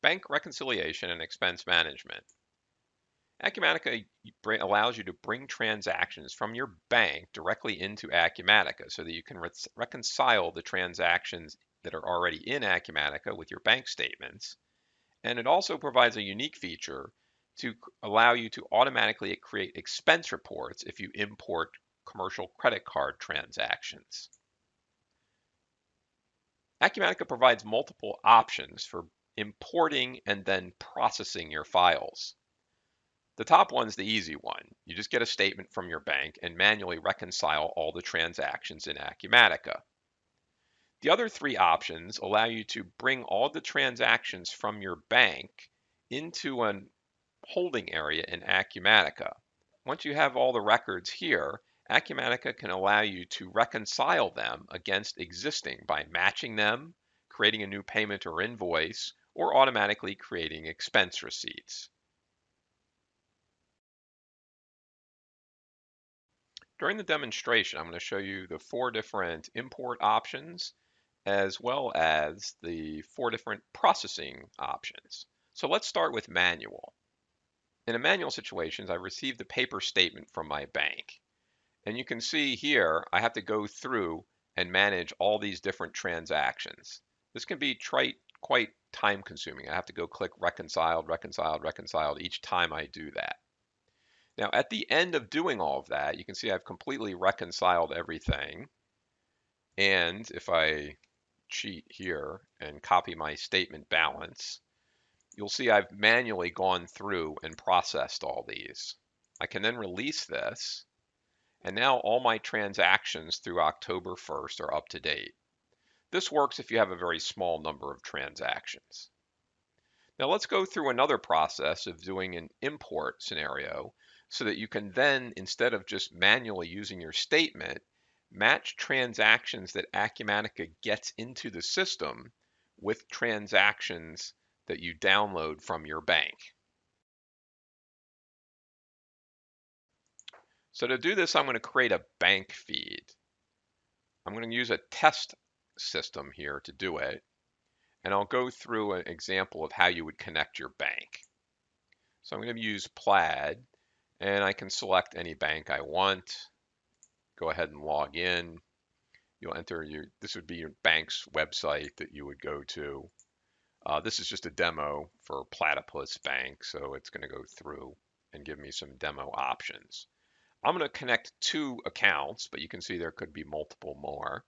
Bank reconciliation and expense management. Acumatica allows you to bring transactions from your bank directly into Acumatica so that you can reconcile the transactions that are already in Acumatica with your bank statements. And it also provides a unique feature to allow you to automatically create expense reports if you import commercial credit card transactions. Acumatica provides multiple options for importing and then processing your files. The top one's the easy one. You just get a statement from your bank and manually reconcile all the transactions in Acumatica. The other three options allow you to bring all the transactions from your bank into a holding area in Acumatica. Once you have all the records here, Acumatica can allow you to reconcile them against existing by matching them, creating a new payment or invoice, or automatically creating expense receipts. During the demonstration, I'm going to show you the 4 different import options as well as the 4 different processing options. So let's start with manual. In a manual situation, I received the paper statement from my bank. And you can see here, I have to go through and manage all these different transactions. This can be quite time consuming. I have to go click reconciled, reconciled, reconciled each time I do that. Now, at the end of doing all of that, you can see I've completely reconciled everything. And if I cheat here and copy my statement balance, you'll see I've manually gone through and processed all these. I can then release this, and now all my transactions through October 1st are up to date. This works if you have a very small number of transactions. Now let's go through another process of doing an import scenario so that you can then, instead of just manually using your statement, match transactions that Acumatica gets into the system with transactions that you download from your bank. So to do this, I'm going to create a bank feed. I'm going to use a test system here to do it, and I'll go through an example of how you would connect your bank. So I'm going to use Plaid, and I can select any bank I want. Go ahead and log in. You'll enter this would be your bank's website that you would go to. This is just a demo for Platypus Bank, so it's going to go through and give me some demo options. I'm going to connect 2 accounts, but you can see there could be multiple more.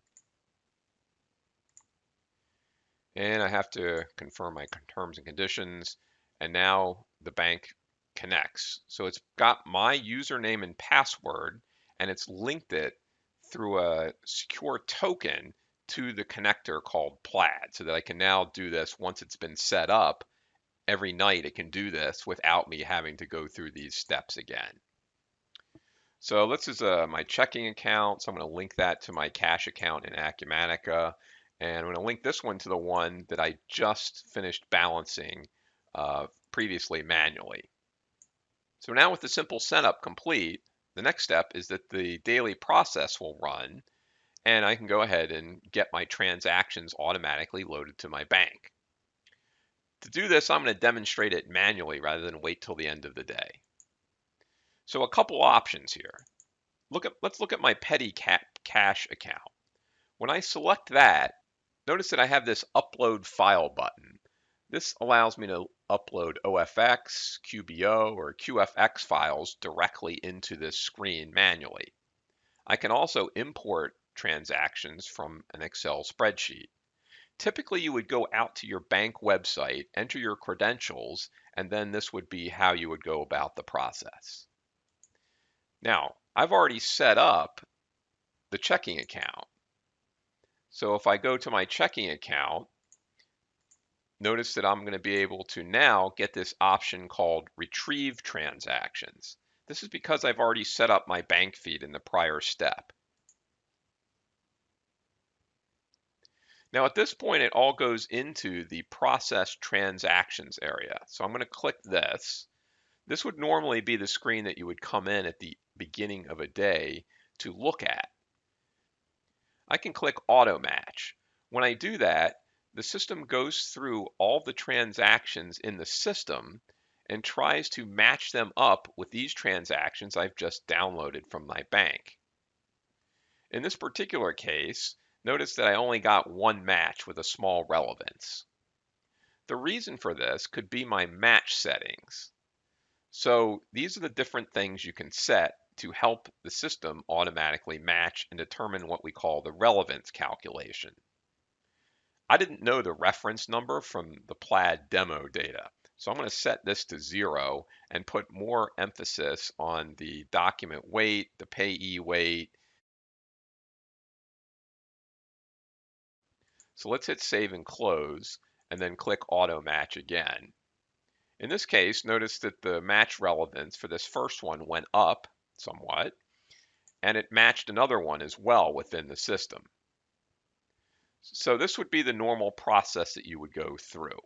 And I have to confirm my terms and conditions, and now the bank connects. So it's got my username and password, and it's linked it through a secure token to the connector called Plaid, so that I can now do this once it's been set up. Every night it can do this without me having to go through these steps again. So this is my checking account, so I'm going to link that to my cash account in Acumatica. And I'm going to link this one to the one that I just finished balancing previously manually. So now with the simple setup complete, the next step is that the daily process will run, and I can go ahead and get my transactions automatically loaded to my bank. To do this, I'm going to demonstrate it manually rather than wait till the end of the day. So a couple options here. Let's look at my petty cash account. When I select that, notice that I have this upload file button. This allows me to upload OFX, QBO, or QFX files directly into this screen manually. I can also import transactions from an Excel spreadsheet. Typically, you would go out to your bank website, enter your credentials, and then this would be how you would go about the process. Now, I've already set up the checking account. So if I go to my checking account, notice that I'm going to be able to now get this option called Retrieve Transactions. This is because I've already set up my bank feed in the prior step. Now at this point, it all goes into the Process Transactions area. So I'm going to click this. This would normally be the screen that you would come in at the beginning of a day to look at. I can click Auto Match. When I do that, the system goes through all the transactions in the system and tries to match them up with these transactions I've just downloaded from my bank. In this particular case, notice that I only got one match with a small relevance. The reason for this could be my match settings. So these are the different things you can set to help the system automatically match and determine what we call the relevance calculation. I didn't know the reference number from the Plaid demo data, so I'm going to set this to 0 and put more emphasis on the document weight, the payee weight. So let's hit save and close and then click auto match again. In this case, notice that the match relevance for this first one went up somewhat, and it matched another one as well within the system. So this would be the normal process that you would go through.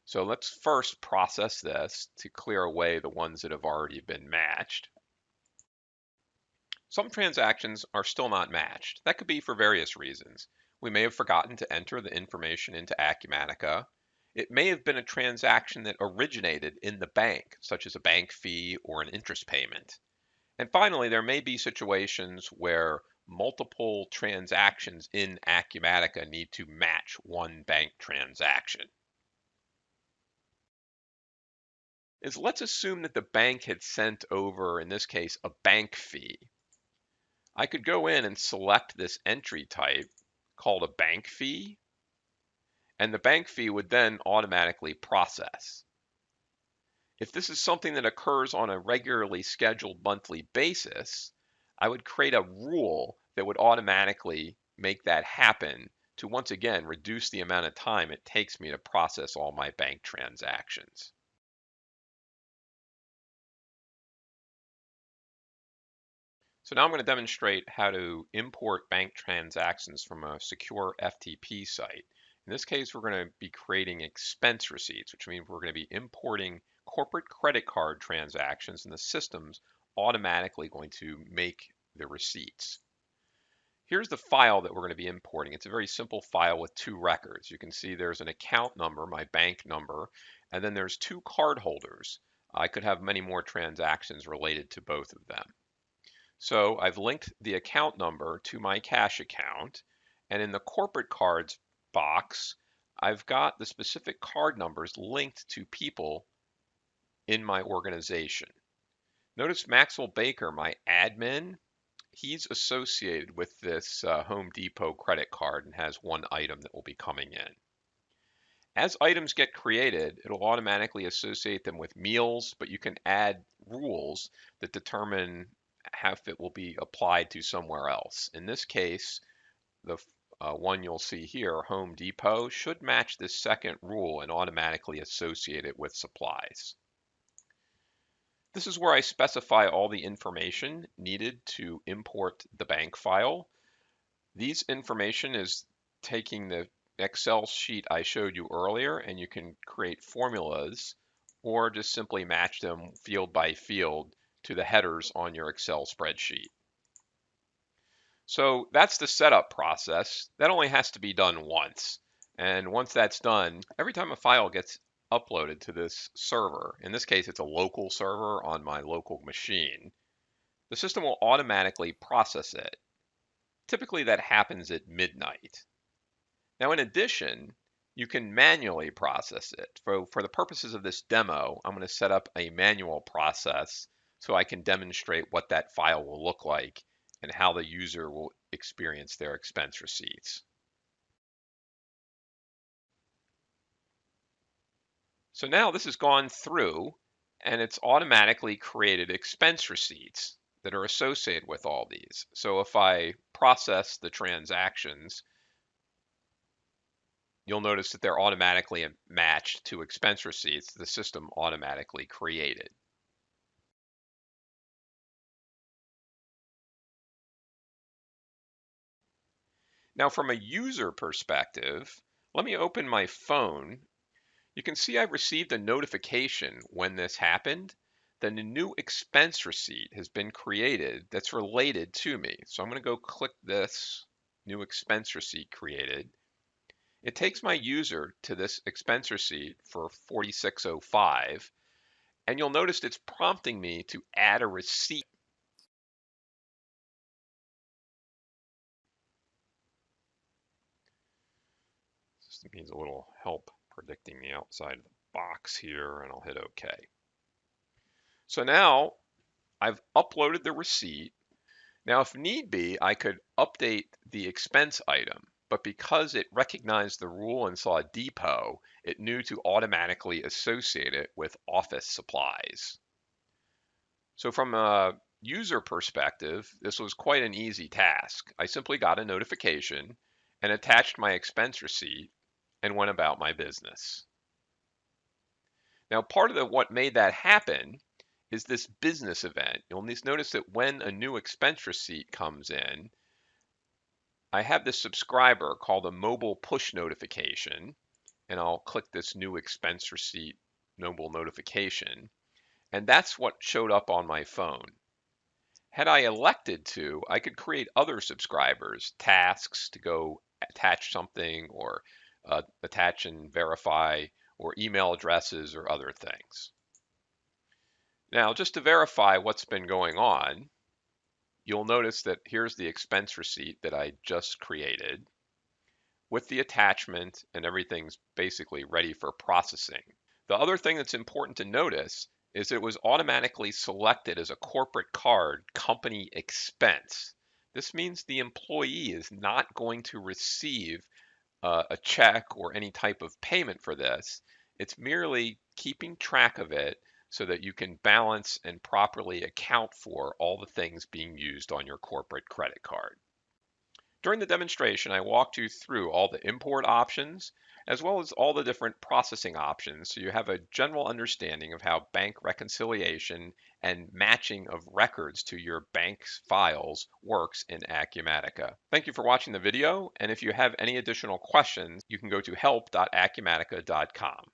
So let's first process this to clear away the ones that have already been matched. Some transactions are still not matched. That could be for various reasons. We may have forgotten to enter the information into Acumatica. It may have been a transaction that originated in the bank, such as a bank fee or an interest payment. And finally, there may be situations where multiple transactions in Acumatica need to match one bank transaction. Let's assume that the bank had sent over, in this case, a bank fee. I could go in and select this entry type called a bank fee, and the bank fee would then automatically process. If this is something that occurs on a regularly scheduled monthly basis, I would create a rule that would automatically make that happen to once again reduce the amount of time it takes me to process all my bank transactions. So now I'm going to demonstrate how to import bank transactions from a secure FTP site. In this case, we're going to be creating expense receipts, which means we're going to be importing corporate credit card transactions, and the system's automatically going to make the receipts. Here's the file that we're going to be importing. It's a very simple file with two records. You can see there's an account number, my bank number, and then there's two card holders. I could have many more transactions related to both of them. So I've linked the account number to my cash account, and in the corporate cards box, I've got the specific card numbers linked to people in my organization. Notice Maxwell Baker, my admin, he's associated with this Home Depot credit card and has one item that will be coming in. As items get created, it'll automatically associate them with meals, but you can add rules that determine how it will be applied to somewhere else. In this case, the one you'll see here, Home Depot, should match this second rule and automatically associate it with supplies. This is where I specify all the information needed to import the bank file. These information is taking the Excel sheet I showed you earlier, and you can create formulas or just simply match them field by field to the headers on your Excel spreadsheet. So that's the setup process. That only has to be done once. And once that's done, every time a file gets uploaded to this server, in this case it's a local server on my local machine, the system will automatically process it. Typically that happens at midnight. Now in addition, you can manually process it. For the purposes of this demo, I'm going to set up a manual process so I can demonstrate what that file will look like and how the user will experience their expense receipts. So now this has gone through and it's automatically created expense receipts that are associated with all these. So if I process the transactions, you'll notice that they're automatically matched to expense receipts the system automatically created. Now from a user perspective, let me open my phone. You can see I received a notification when this happened that a new expense receipt has been created that's related to me. So I'm going to go click this new expense receipt created. It takes my user to this expense receipt for 4605, and you'll notice it's prompting me to add a receipt. System needs a little help predicting the outside of the box here, and I'll hit OK. So now I've uploaded the receipt. Now, if need be, I could update the expense item, but because it recognized the rule and saw a depot, it knew to automatically associate it with office supplies. So from a user perspective, this was quite an easy task. I simply got a notification and attached my expense receipt and went about my business. Now, part of what made that happen is this business event. You'll notice that when a new expense receipt comes in, I have this subscriber called a mobile push notification, and I'll click this new expense receipt mobile notification, and that's what showed up on my phone. Had I elected to, I could create other subscribers, tasks to go attach something or attach and verify, or email addresses or other things. Now, just to verify what's been going on, you'll notice that here's the expense receipt that I just created with the attachment, and everything's basically ready for processing. The other thing that's important to notice is it was automatically selected as a corporate card company expense. This means the employee is not going to receive a check or any type of payment for this. It's merely keeping track of it so that you can balance and properly account for all the things being used on your corporate credit card. During the demonstration, I walked you through all the import options as well as all the different processing options, so you have a general understanding of how bank reconciliation and matching of records to your bank's files works in Acumatica. Thank you for watching the video, and if you have any additional questions, you can go to help.acumatica.com.